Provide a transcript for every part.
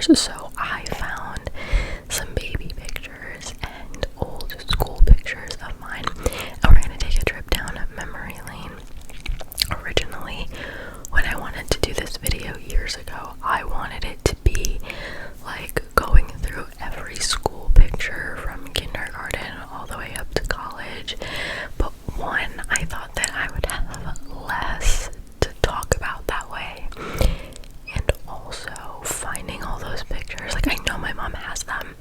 pictures. So I found some baby pictures and old school pictures of mine, and we're gonna take a trip down memory lane. Originally, when I wanted to do this video years ago, I wanted it to be like going through every school picture from kindergarten all the way up to college. But one, I thought that I would have less to talk about that way, and also finding all those pictures, like I know my mom has them,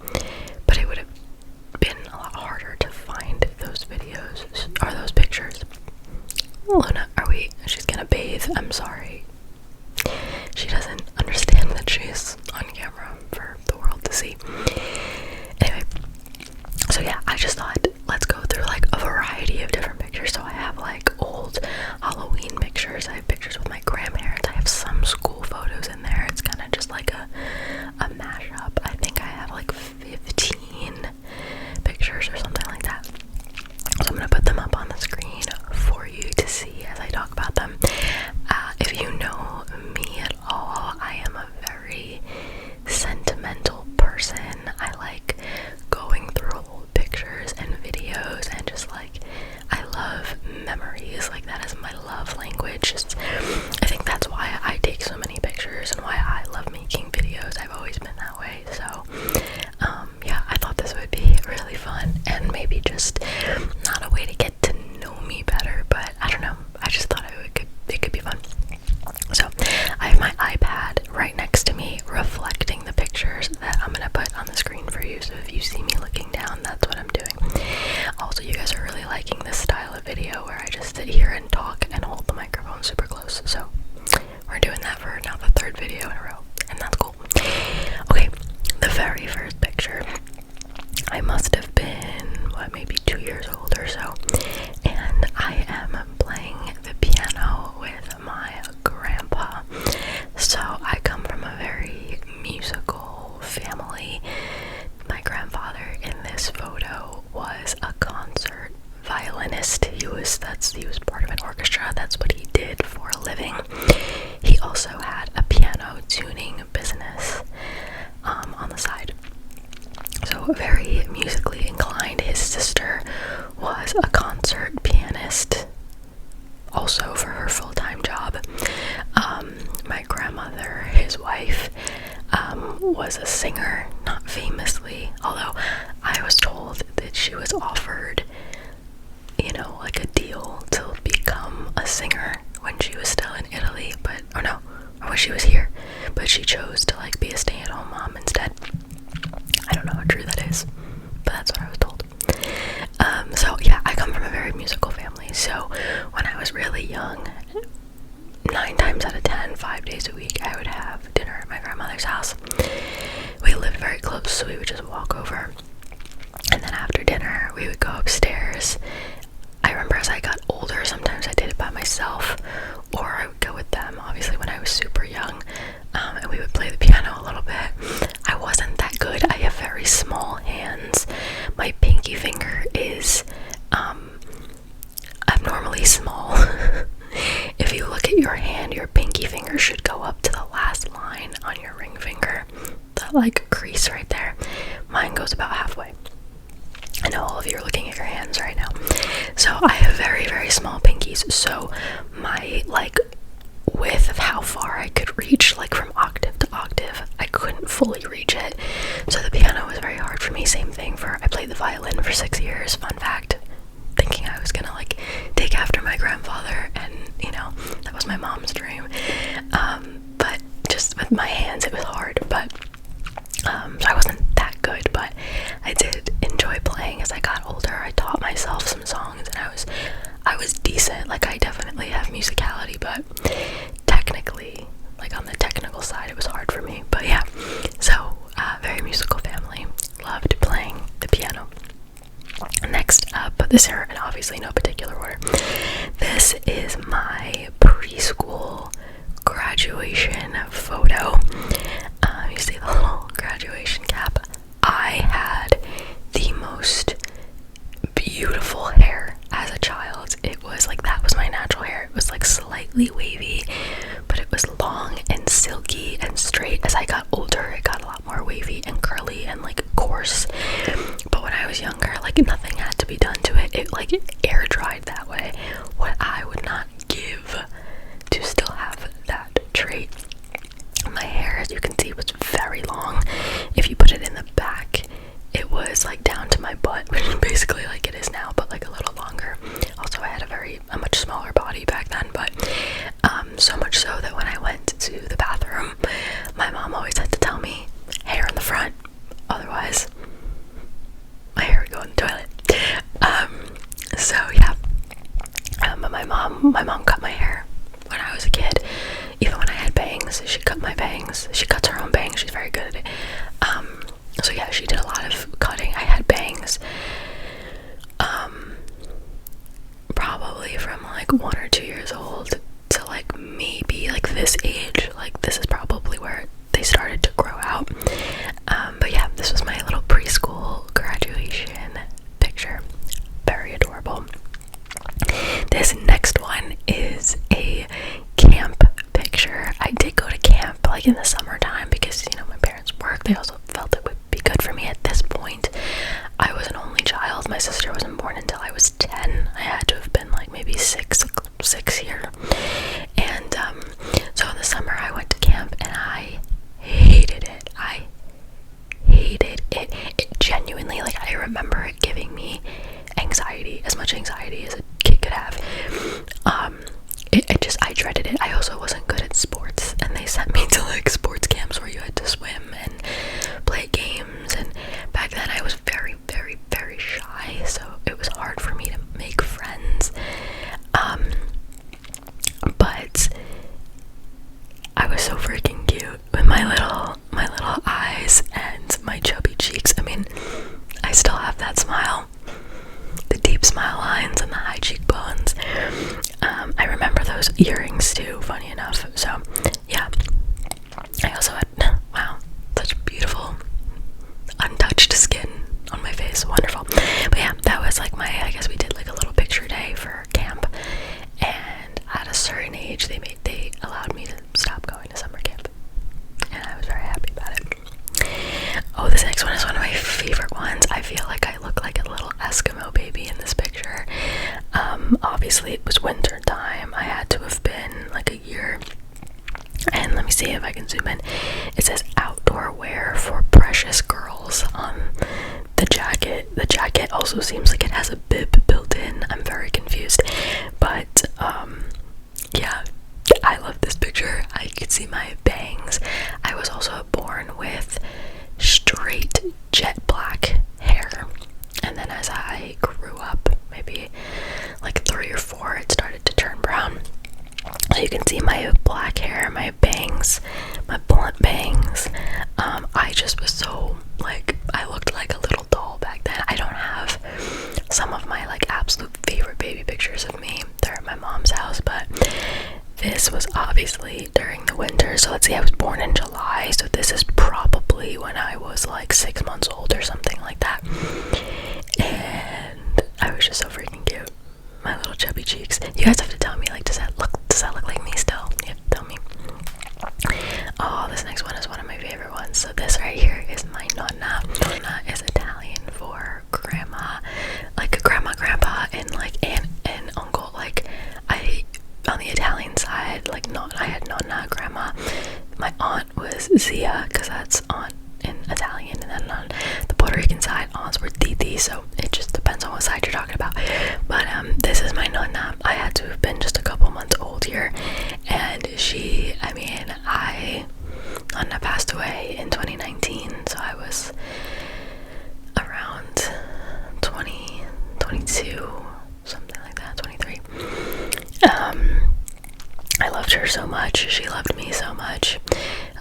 but it would have been a lot harder to find those videos or those pictures. Luna, she's gonna bathe. I'm sorry. She doesn't understand that she's on camera for the world to see. Anyway, so yeah, I just thought, let's go through like a variety of different pictures. So I have like old Halloween pictures, I have pictures with my grandparents, I have some school photos in there. It's kind of just like a mashup. I think I have like 15 pictures or something like that. So I'm gonna put them up on the screen for you to see as I talk about them. If you know me at all, I am a very sentimental person. I like going through old pictures and videos, and just like, I love memories. Like, that is my love language. I think that's why I take so many pictures and why I love making videos. I've always been that way. So yeah, I thought this would be really fun, and maybe just not a way to get to know me better, but I don't know, I just thought it could be fun. So I have my iPad right next to me reflecting the pictures that I'm gonna put on the screen for you, so if you see me looking down, that's what I'm doing. Also, you guys are really liking this style of video where I just sit here and talk and hold the microphone super close, so we're doing that for now the third video in a row, and that's cool. Okay, the very first picture, I must have been, maybe 2 years old or so, and I am playing the piano with my grandpa. So I come from a very musical family. My grandfather in this photo was a concert violinist. He was part of an orchestra. That's what he did for a living. He also had a piano tuning business on the side. So very musically inclined. His sister was a concert pianist, also for her full-time job. My grandmother, his wife, was a singer, not famously, although I was told that she was offered, like a deal to become a singer when she was still in Italy, or when she was here, but she chose to like be a stay-at-home mom instead. I don't know how true that is, but that's what I was told. So yeah, I come from a very musical family. So when I was really young, 9 times out of 10, 5 days a week, I would have dinner at my grandmother's house. We lived very close, so we would just walk over, and then after dinner we would go upstairs. I remember as I got older, sometimes I did it by myself, or I would go with them, obviously when I was super young, and we would play the piano a little bit. I wasn't that good. I have very small hands. My pinky finger is abnormally small. If you look at your hand, your pinky finger should go up to the last line on your ring finger, that like crease right there. Mine goes about halfway. I know all of you are looking at your hands right now. So I have very, very small pinkies, so my like width of how far I could reach, like from octave to octave, I couldn't fully reach it. So the piano was very hard for me. Same thing I played the violin for 6 years, fun fact, thinking I was gonna like take after my grandfather, and that was my mom's dream. But just with my hands it was hard, but so I wasn't that good, but I did enjoy playing as I got older. I taught myself some songs, and I was decent. Like, I definitely have musicality, but technically, like on the technical side, it was hard for me. But yeah, so very musical family, loved playing the piano. Next up, this here in obviously no particular order, this is my preschool graduation photo. You see the little graduation cap. I had the most beautiful hair as a child. It was like, that was my natural hair. It was like slightly wavy, but it was long and silky and straight. As I got older, it got a lot then, but so much so that when I went to the bathroom, my mom always had to tell me, hair in the front, otherwise my hair would go in the toilet. So yeah, but my mom cut my hair when I was a kid. Even when I had bangs, she cut my bangs. She cuts her own bangs. She's very good at it. So yeah, she did a lot of cutting. I had bangs probably from like 1 or 2 years old to like maybe like this age. Like this is probably where they started to grow out. But yeah, this was my little preschool graduation picture. Very adorable. This next one is a camp picture. I did go to camp like in the summertime because, you know, my parents worked. They also felt it would be good for me at this point. I was an only child. My sister wasn't born until I was 10. I had to have been like maybe six here. And so in the summer I went to camp and I hated it. I hated it. It genuinely, like, I remember it giving me anxiety, as much anxiety as a kid could have. I dreaded it. I also wasn't good at sports, and they sent me to like sports camps where you had to swim and play games, and back then I was very, very, very shy, so it was hard for me to make friends. But I was so freaking cute with my little eyes and my chubby cheeks. I mean, I still have that smile, the deep smile lines and the high cheekbones. I remember those earrings too, funny enough. So yeah, I also had, wow, such beautiful untouched skin on my face. Wonderful. But yeah, that was like I guess we did like a little picture day for camp, and at a certain age they allowed me to stop going to summer camp, and I was very happy about it. Oh, this next one is one of my favorite ones. I feel like I look like a little Eskimo baby in this picture. Obviously it was winter time. I had to have been like a year. And let me see if I can zoom in. It says outdoor wear for precious girls on the jacket. The jacket also seems like it has a bib built in. I'm very confused. But yeah, I love this picture. I could see my bangs. I was also born with straight jet black hair, and then as I grew up, maybe like 3 or 4, it started to turn brown. So you can see my black hair, my bangs, my blunt bangs. I just was so, like, I looked like a little doll back then. I don't have some of my like absolute favorite baby pictures of me. They're at my mom's house, but this was obviously during the winter. So let's see, I was born in July, so this is probably when I was like 6 months old or something like that. And I was just so freaking cute. My little chubby cheeks. You guys have to tell me, like, does that look like me still? You have to tell me. Oh, this next one is one of my favorite ones. So this right here is my nonna. Nonna is Italian for grandma, like a grandma, grandpa, and like aunt and uncle. Like on the Italian side, like I had nonna, grandma. My aunt was zia, because that's aunt in Italian, and then on the Puerto Rican side, aunts were titi, so it just depends on what side you're talking about. But this is my nonna. I had to have been just a couple months old here, and nonna passed away in 2019, so I was around 20, 22, something like that, 23. I loved her so much. She loved me so much.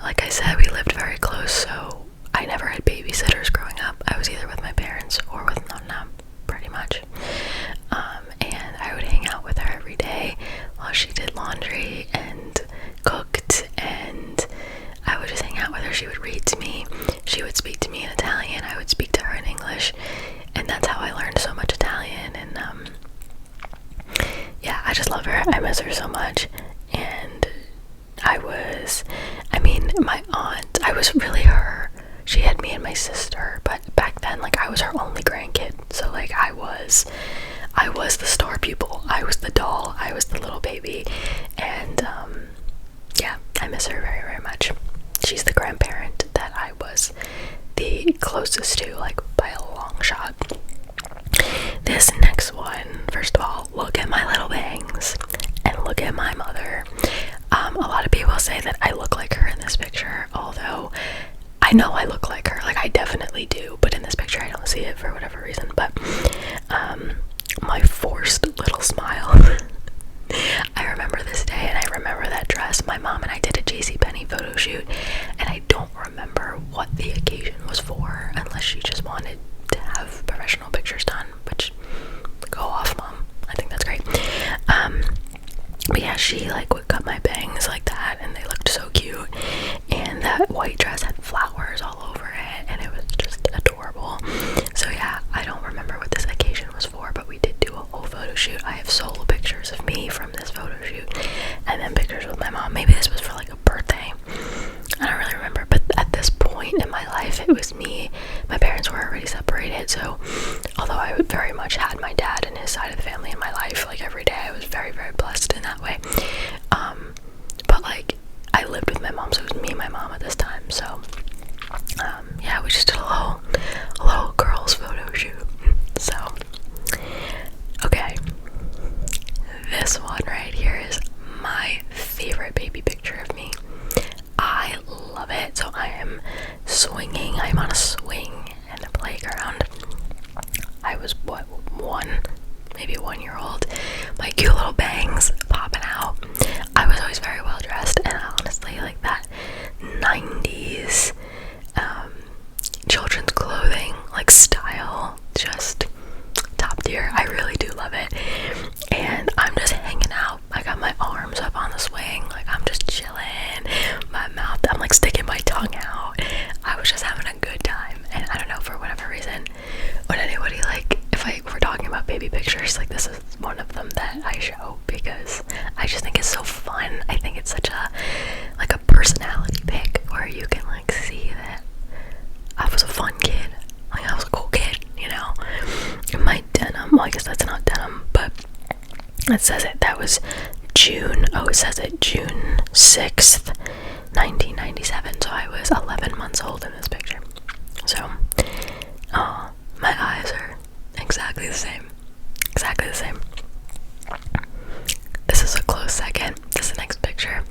Like I said, we lived very close, so I never had babysitters growing up. I was either with my parents or with nonna, pretty much. And I would hang out with her every day while she did laundry and cooked, and I would just hang out with her. She would read to me. She would speak to me in Italian. I would speak to her in English, and that's how I learned so much Italian. And yeah, I just love her. I miss her so much. And my aunt, I was really her. She had me and my sister, but back then, like, I was her only grandkid. So like I was the star pupil. I was the doll. I was the little baby. And yeah, I miss her very, very much. She's the grandparent that I was the closest to, like, by a long shot. This next one, first of all, look at my little bangs and look at my mother. A lot of people say that I look like her in this picture, although I know I look like her, like I definitely do, but in this picture I don't see it for whatever reason. But my forced little smile. I remember this day, and I remember that dress. My mom and I did a JCPenney photo shoot, and I don't remember what the occasion was for, unless she just wanted to have professional pictures done, which, go off, Mom. I think that's great. But yeah, she like would cut my bangs like that, and they looked so cute, and that white dress had flowers all over it, and it was just adorable. So yeah, I don't remember what this occasion was for, but we did do a whole photo shoot. I have solo pictures of me from this photo shoot, and then pictures with my mom. Maybe this was for like a birthday, I don't really remember. But at this point in my life, it was me. My parents were already separated, so although I very much had my dad and his side of the family in my life, like every day, I was very, very blessed in that way. But like, I lived with my mom, so it was me and my mom at this time. So yeah, we just did a little girls photo shoot. So okay, this one right here is my favorite baby picture of me. I love it. So I am swinging. I'm on a swing in the playground. I was maybe 1 year old. My cute little bangs popping out. I was always very well dressed, and honestly, like that 90s children's clothing like style, just top tier. I really do love it. And I'm just hanging out. I got my arms up on the swing, like I'm just chilling. My mouth, I'm like sticking my tongue out. I was just having a good time, and I don't know, for whatever reason, when anybody, like, if we're talking about baby pictures, like this is one of them that I show because I just think it's so fun. I think it's such a personality pic where you can like see that I was a fun kid, like I was a cool kid, you know. And my denim, well, I guess that's not denim, but it says it, that was June 6th, 1997, so I was 11 months old in this picture. So, oh, my eyes are exactly the same. Exactly the same. This is a close second. This next picture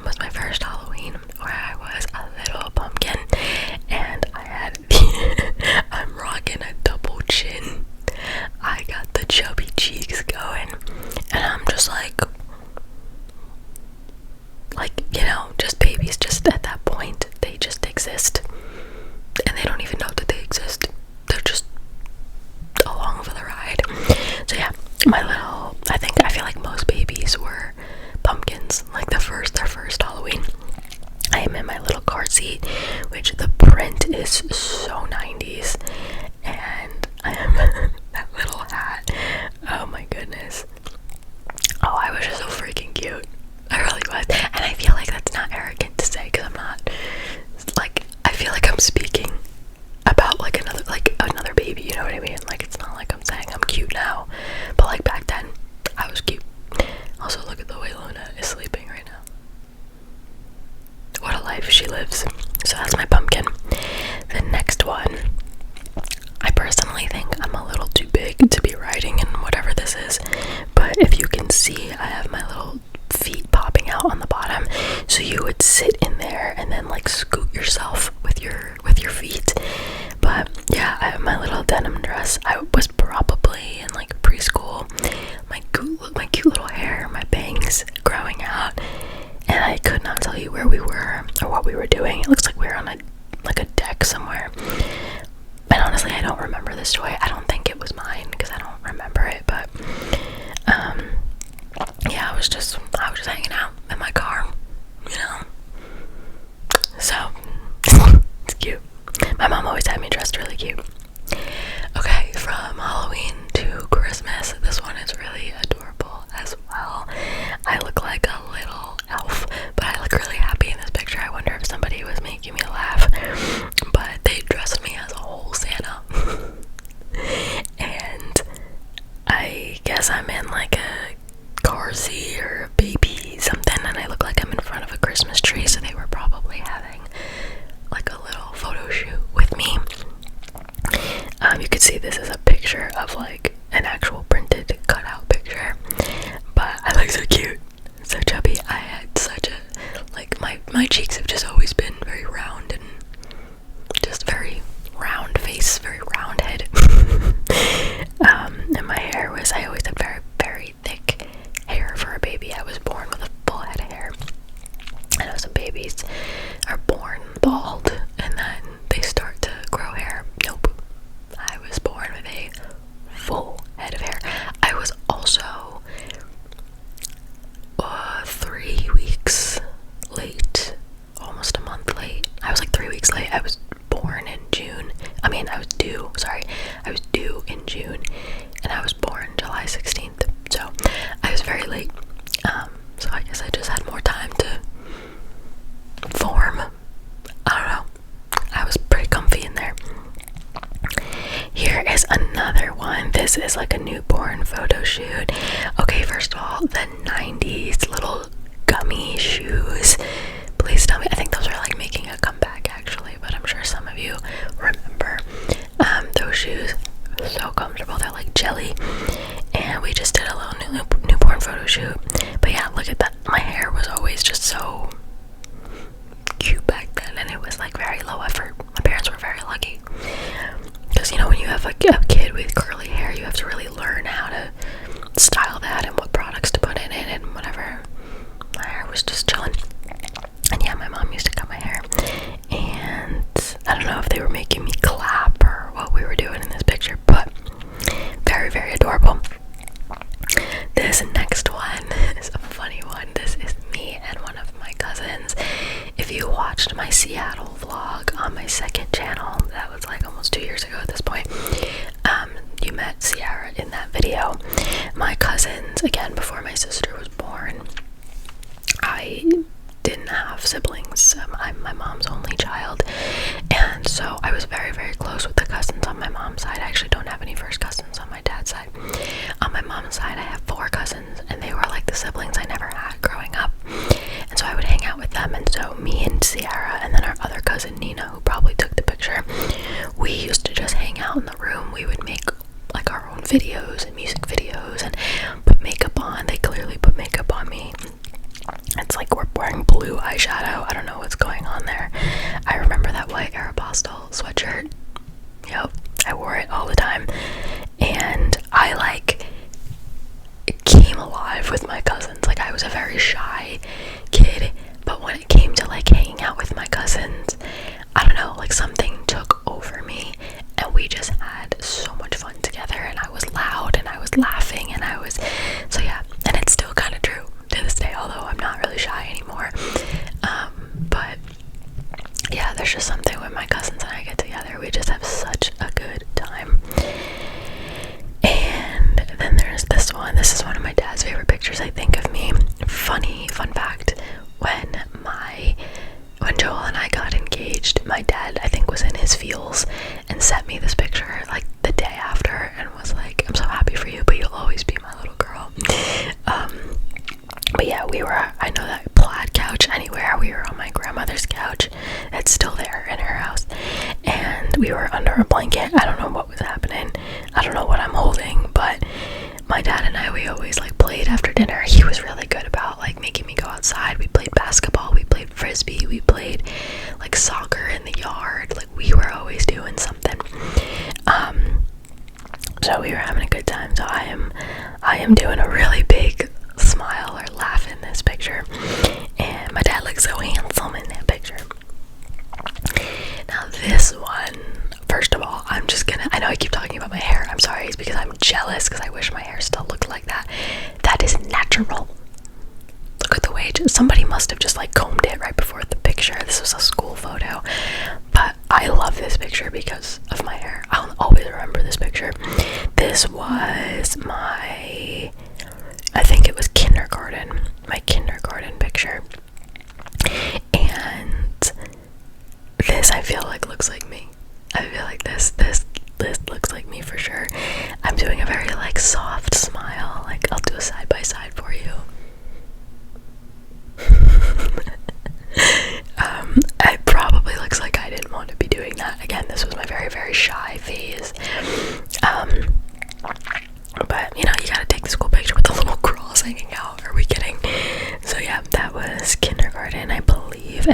was my first Halloween, where I was a little pumpkin, and I had I'm rocking a double chin. I got the chubby cheeks going, and I'm just like, you know, just babies, just at that point, they just exist, and they don't even know that they exist. They're just along for the ride. So yeah, I feel like most babies were pumpkins, like their first Halloween. I am in my little car seat, which the print is so 90s, and I am that little hat. Oh my goodness. Oh, I was just so freaking cute. I really was. And I feel like that's not arrogant to say, because I'm not, like, I feel like I'm speaking about like another baby, you know what I mean? Like, it's not like I'm saying I'm cute now, but like back then I was cute. Also, look at the way Luna is sleeping right now. What a life she lives. So that's my pumpkin. The next one, I personally think I'm a little too big to be riding in whatever this is, but if you can see, I have my little feet popping out on the bottom, so you would sit in there and then like scoot yourself with your feet. But yeah, I have my little denim dress. I was probably in like preschool. My cute little hair, my bangs growing out, and I could not tell you where we were or what we were doing. It looks like we were on a deck somewhere. And honestly, I don't remember this toy. I don't think it was mine because I don't remember it. But yeah, I was just hanging out in my car, you know. So it's cute. My mom always had me dressed really cute. Okay, from Halloween to Christmas, this one is really adorable as well. I look like a little elf, but I look really happy in this picture. I wonder if somebody was making me laugh, but they dressed me as a whole Santa. And I guess I'm in like a car seat or a baby something, and I look like I'm in front of a Christmas tree, so they were probably having like a little photo shoot with me. my cheeks have just always been very round and just very round face, very round head. And my hair was, I always had very, very thick hair for a baby. I was born with a full head of hair. I know some babies are born bald and then they start to grow hair. Nope. I was born with a full head of hair. I was also 3 weeks late, almost a month late. I was like 3 weeks late. I was born in June. I was due in June, and I was born July 16th. So I was very late. So I guess I just had more time to form. I don't know. I was pretty comfy in there. Here is another one. This is like a newborn photo shoot. Okay, first of all, the 90s little gummy shoes. Please tell me, I think those are like making a comeback actually, but I'm sure some of you remember those shoes. So comfortable, they're like jelly. And we just did a little newborn photo shoot. But yeah, look at that. My hair was always just so cute back then, and it was like very low effort. My parents were very lucky. Because, you know, when you have a kid with curly hair, you have to really learn how to style that and what products to put in it and whatever. My hair was just chilling. And yeah, my mom used to cut my hair. And I don't know if they were making me clap or what we were doing in this picture, but very, very adorable. This next one is a funny one. This is me and one of my cousins. If you watched my Seattle vlog on my second channel, that was like almost 2 years ago at this point, you met Sierra in that video. My cousins, again, before my sister was born, I didn't have siblings. I'm my mom's only child, and so I was very, very close with the cousins on my mom's side. I actually don't have any first cousins on my dad's side. On my mom's side, I have 4 cousins, and they were like the siblings I never had growing up, and so I would hang out with them. And so me and Sierra, and then our other cousin Nina, who probably took the picture, we used to just hang out in the room. We would make like our own videos and music videos and put makeup on. They clearly put makeup on me. It's like we're wearing blue eyeshadow. I don't know what's going on there. I remember that white Aeropostale sweatshirt. Yep, I wore it all the time. And I like came alive with my cousins. Like, I was a very shy kid, but when it came to like hanging out with my cousins, I don't know, like something took over me, and we just had so much fun together. And I was loud and I was laughing and I was, so yeah, and it's still kind of true to this day, although I'm not really shy anymore. But yeah, there's just something when my cousins and I get together, we just have such a good time. And then there's this one. This is one of my dad's favorite pictures, I think, of me. Funny fun fact, when Joel and I got engaged, my dad, I think, was in his feels and sent me this picture like the day after and was like, "I'm so happy for you, but you'll always be my little girl." But yeah, I know that plaid couch anywhere. We were on my grandmother's couch. It's still there in her house. And we were under a blanket. I don't know what was happening. I don't know what I'm holding, but my dad and I, we always like played after dinner. He was really good about like making me go outside. We played basketball, we played frisbee, we played like soccer in the yard. Like, we were always doing something. So we were having a good time. So I am doing a really big smile or laugh in this picture, and my dad looks so handsome in that picture. Now this one, first of all, I know I keep talking about my hair, I'm sorry, it's because I'm jealous because I wish my hair still looked like that. That is natural. Look at the way somebody must have just like combed it right before the picture. This was a school photo, but I love this picture because of my hair. I'll always remember this picture. This was I think it was my kindergarten picture, and this I feel like looks like me. I feel like this looks like me for sure. I'm doing a very like soft smile. Like, I'll do a side by side for you. It probably looks like I didn't want to be doing that. Again, this was my very, very shy phase. But, you know, you gotta take the school picture with the little cross hanging out. Are we kidding? So yeah, that was kindergarten, I believe.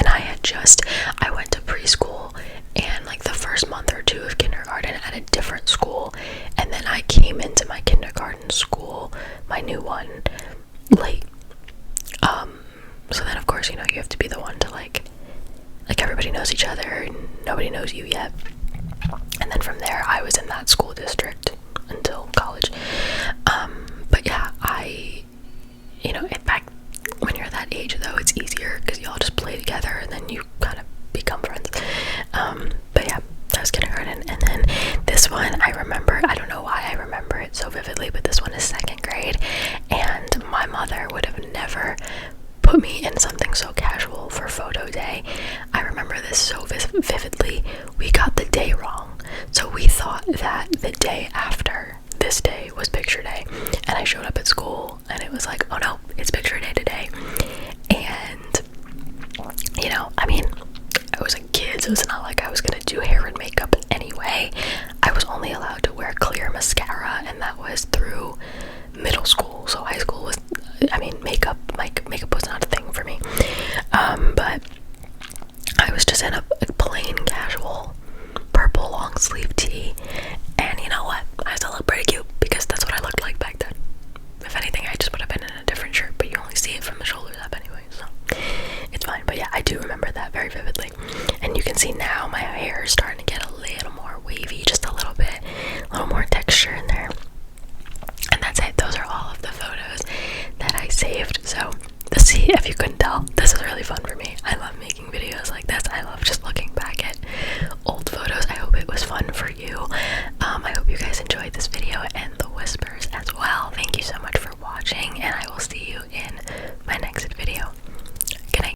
honest, I went to preschool and like the first month or two of kindergarten at a different school, and then I came into my kindergarten school, my new one, late. So then of course, you know, you have to be the one to like everybody knows each other and nobody knows you yet. And then from there I was in that school district until college. But yeah, you know, in fact, when you're that age though, it's easier because you all just play together and then you kind of become friends. But yeah, that was kindergarten. And then this one, I remember, I don't know why I remember it so vividly, but this one is second grade, and my mother would have never put me in something so casual for photo day. I remember this so vividly. We got the day wrong, so we thought that the day after this day was picture day, and I showed up at school and it was like, oh no, it's picture day today. And you know, I mean, I was a kid, so it's not like I was gonna do hair and makeup anyway. I was only allowed to wear clear mascara, and that was through middle school. So high school was, I mean, makeup was not a thing for me. But I was just in a plain casual purple long sleeve tee, and you know what, I still look pretty cute because that's what I looked like back then. If anything, I just would have been in a different shirt, but you only see it from the shoulders up anyway, so it's fine. But yeah, I do remember that very vividly. And you can see now my hair is starting to get a little more wavy, just a little bit, a little more texture in there. And that's it. Those are all of the photos that I saved. So see, if you couldn't tell, this is really fun for me. I love making videos like this. I love just looking back at